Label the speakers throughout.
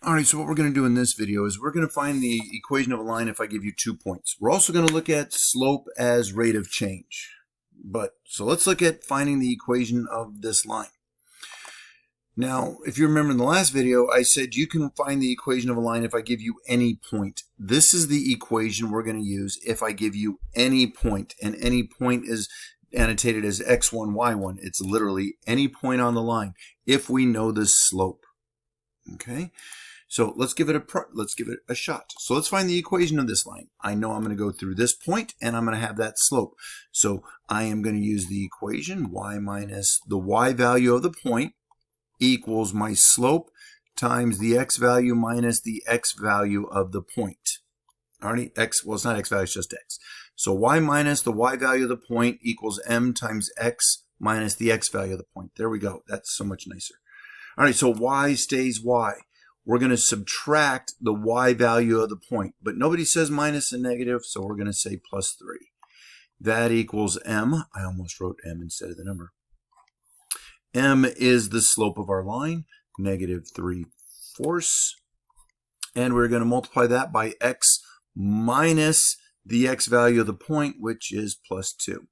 Speaker 1: Alright, so what we're going to do in this video is we're going to find the equation of a line if I give you 2 points. We're also going to look at slope as rate of change. So let's look at finding the equation of this line. Now, if you remember in the last video, I said you can find the equation of a line if I give you any point. This is the equation we're going to use if I give you any point, and any point is annotated as x1, y1. It's literally any point on the line if we know the slope. Okay? So let's give it a shot. So let's find the equation of this line. I know I'm going to go through this point and I'm going to have that slope. So I am going to use the equation y minus the y value of the point equals my slope times the x value minus the x value of the point. Alright, well, it's not x value, it's just x. So y minus the y value of the point equals m times x minus the x value of the point. There we go. That's so much nicer. Alright, so y stays y. We're going to subtract the y value of the point, but nobody says minus and negative, so we're going to say plus 3. That equals m. I almost wrote m instead of the number. M is the slope of our line, negative 3/4. And we're going to multiply that by x minus the x value of the point, which is plus 2.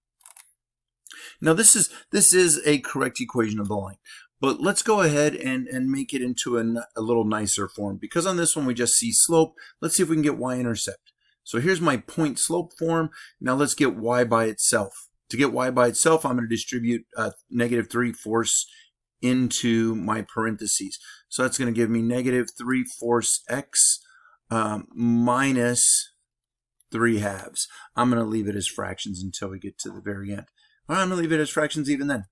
Speaker 1: Now this is a correct equation of the line. But let's go ahead and make it into a little nicer form. Because on this one we just see slope, let's see if we can get y-intercept. So here's my point slope form. Now let's get y by itself. To get y by itself, I'm going to distribute negative 3/4 into my parentheses. So that's going to give me negative 3/4 x minus 3/2. I'm going to leave it as fractions until we get to the very end. I'm going to leave it as fractions even then.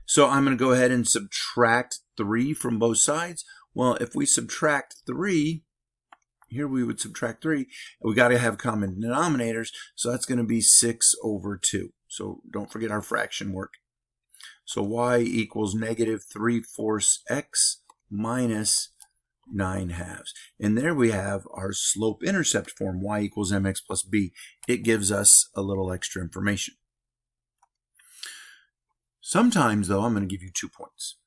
Speaker 1: So I'm going to go ahead and subtract 3 from both sides. Well, if we subtract 3, here we would subtract 3. We got to have common denominators, so that's going to be 6/2. So don't forget our fraction work. So y equals negative 3/4 x minus 9/2. And there we have our slope-intercept form, y equals mx plus b. It gives us a little extra information. Sometimes, though, I'm going to give you 2 points.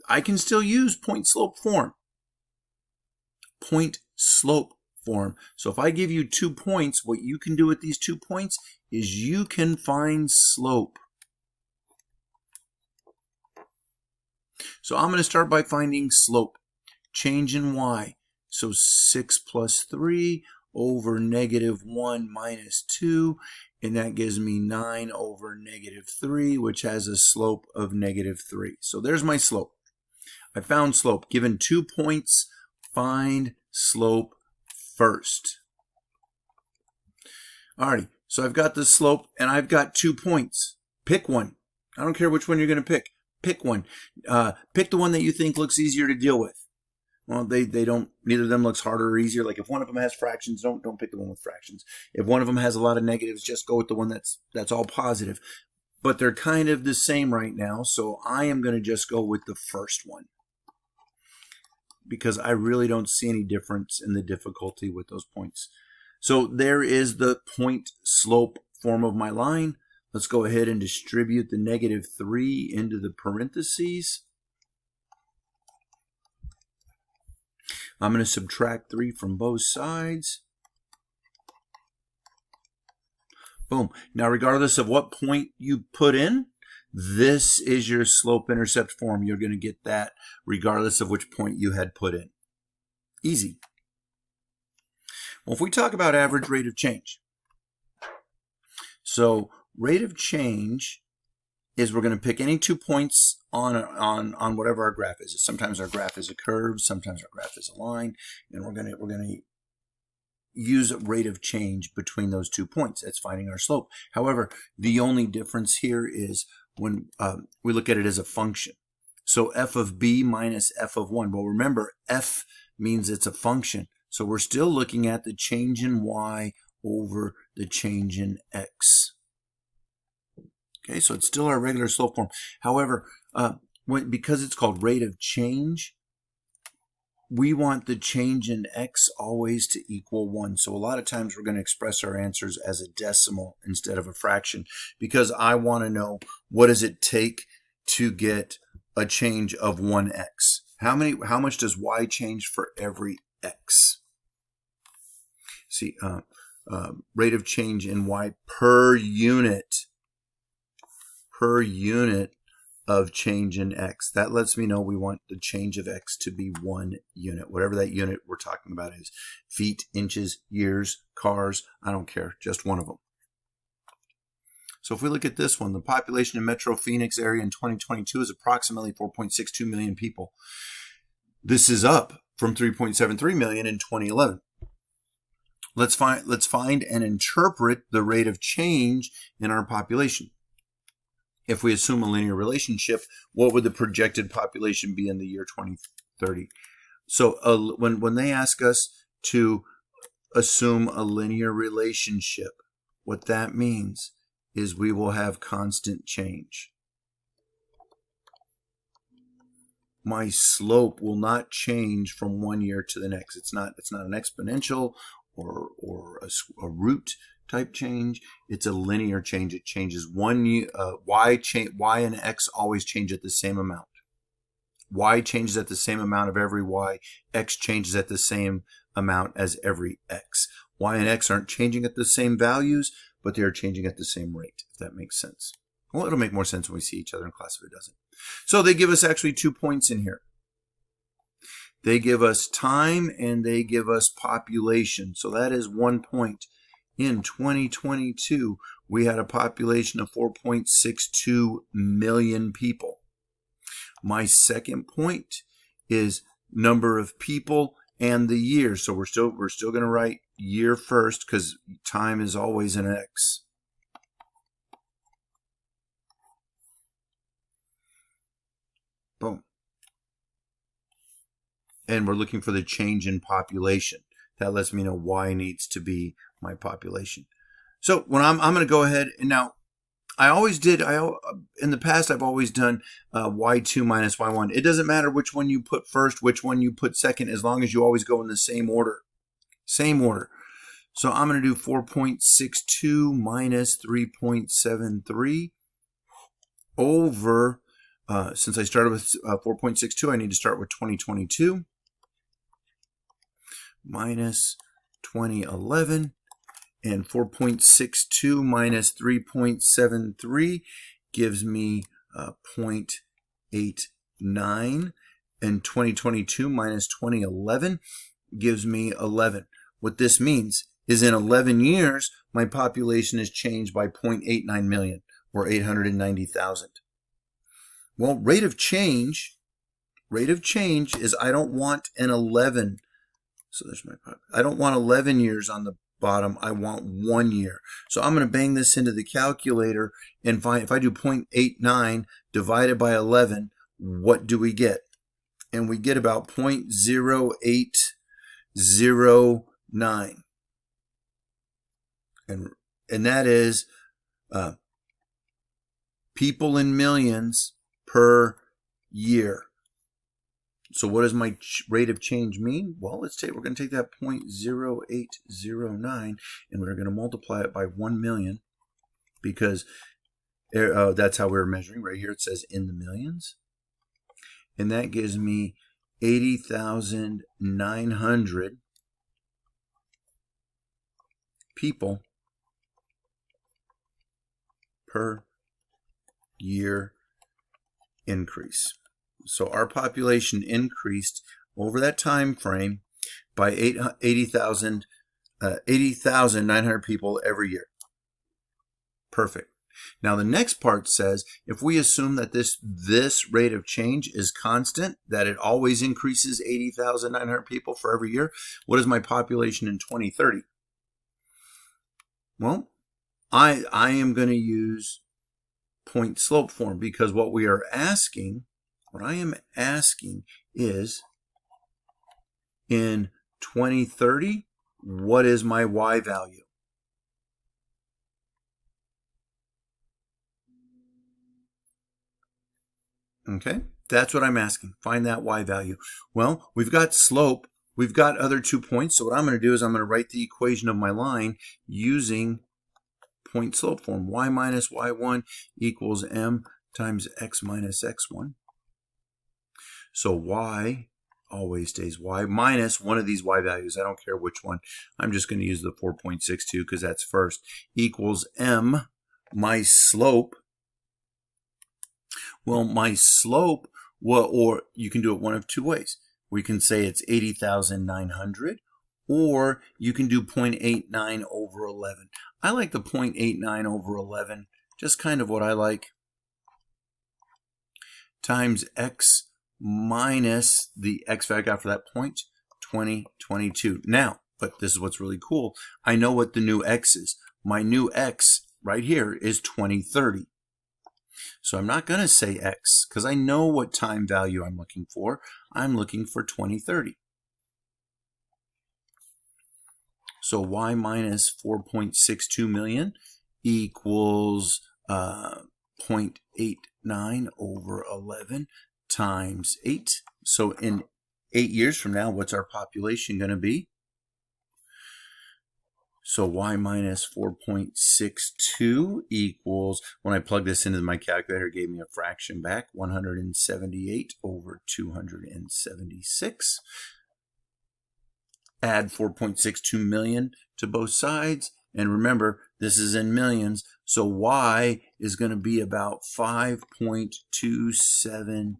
Speaker 1: I can still use point-slope form. Point-slope form. So if I give you 2 points, what you can do with these 2 points is you can find slope. So I'm going to start by finding slope. Change in y. So 6 plus 3 over negative 1 minus 2. And that gives me 9 over negative 3, which has a slope of negative 3. So there's my slope. I found slope. Given 2 points, find slope first. Alrighty, so I've got the slope and I've got 2 points. Pick one. I don't care which one you're going to pick. Pick one. Pick the one that you think looks easier to deal with. Well, they don't, neither of them looks harder or easier. Like if one of them has fractions, don't pick the one with fractions. If one of them has a lot of negatives, just go with the one that's all positive. But they're kind of the same right now, so I am going to just go with the first one. Because I really don't see any difference in the difficulty with those points. So there is the point slope form of my line. Let's go ahead and distribute the negative 3 into the parentheses. I'm going to subtract 3 from both sides. Boom. Now, regardless of what point you put in, this is your slope-intercept form. You're going to get that regardless of which point you had put in. Easy. Well, if we talk about average rate of change. So rate of change is we're going to pick any 2 points on whatever our graph is. Sometimes our graph is a curve, sometimes our graph is a line, and we're going to use rate of change between those 2 points. That's finding our slope. However, the only difference here is when we look at it as a function. So f of b minus f of 1. Well, remember, f means it's a function. So we're still looking at the change in y over the change in x. Okay, so it's still our regular slope form. However, because it's called rate of change, we want the change in x always to equal 1. So a lot of times we're going to express our answers as a decimal instead of a fraction, because I want to know what does it take to get a change of 1x. How much does y change for every x? See, rate of change in y per unit of change in x. That lets me know we want the change of x to be 1 unit, whatever that unit we're talking about is. Feet, inches, years, cars, I don't care, just one of them. So if we look at this one, the population in Metro Phoenix area in 2022 is approximately 4.62 million people. This is up from 3.73 million in 2011. Let's find and interpret the rate of change in our population. If we assume a linear relationship, what would the projected population be in the year 2030? So when they ask us to assume a linear relationship, what that means is we will have constant change. My slope will not change from one year to the next. It's not an exponential or a root type change. It's a linear change. It changes y and x always change at the same amount. Y changes at the same amount of every y. X changes at the same amount as every x. Y and x aren't changing at the same values, but they are changing at the same rate, if that makes sense. Well, it'll make more sense when we see each other in class if it doesn't. So they give us actually 2 points in here. They give us time and they give us population. So that is 1 point. In 2022, we had a population of 4.62 million people. My second point is number of people and the year. So we're still going to write year first because time is always an x. Boom. And we're looking for the change in population. That lets me know y needs to be my population. So when I'm going to go ahead and now in the past I've always done y2 minus y1. It doesn't matter which one you put first, which one you put second, as long as you always go in the same order. Same order. So I'm going to do 4.62 minus 3.73 over, since I started with 4.62, I need to start with 2022 minus 2011. And 4.62 minus 3.73 gives me 0.89. And 2022 minus 2011 gives me 11. What this means is in 11 years, my population has changed by 0.89 million, or 890,000. Well, rate of change is I don't want an 11. So there's my population. I don't want 11 years on the bottom, I want 1 year. So I'm going to bang this into the calculator and find, if I do 0.89 divided by 11, what do we get? And we get about 0.0809. And that is people in millions per year. So what does my rate of change mean? Well, we're going to take that 0.0809 and we're going to multiply it by 1 million because that's how we're measuring. Right here it says in the millions. And that gives me 80,900 people per year increase. So our population increased over that time frame by 80,900 people every year. Perfect. Now the next part says if we assume that this rate of change is constant, that it always increases 80,900 people for every year, what is my population in 2030? Well, I am going to use point slope form because what I am asking is, in 2030, what is my y value? Okay, that's what I'm asking. Find that y value. Well, we've got slope. We've got other 2 points. So what I'm going to do is I'm going to write the equation of my line using point slope form. Y minus y1 equals m times x minus x1. So y always stays y minus one of these y values. I don't care which one. I'm just going to use the 4.62 because that's first, equals m, my slope. Well, my slope, well, or you can do it one of two ways. We can say it's 80,900, or you can do 0.89 over 11. I like the 0.89 over 11, just kind of what I like, times x minus the x value I got for that point, 2022. Now, but this is what's really cool. I know what the new x is. My new x right here is 2030. So I'm not going to say x because I know what time value I'm looking for. I'm looking for 2030. So y minus 4.62 million equals 0.89 over 11 times 8. So in 8 years from now, what's our population going to be? So y minus 4.62 equals, when I plug this into my calculator, it gave me a fraction back, 178 over 276. Add 4.62 million to both sides. And remember, this is in millions. So y is going to be about 5.27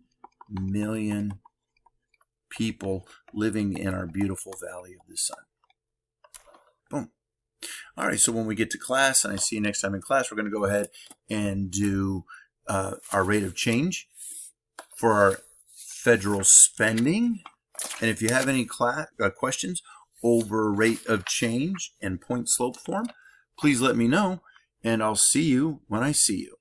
Speaker 1: million people living in our beautiful Valley of the Sun. Boom. All right, so when we get to class, and I see you next time in class, we're going to go ahead and do our rate of change for our federal spending. And if you have any questions over rate of change and point slope form, please let me know, and I'll see you when I see you.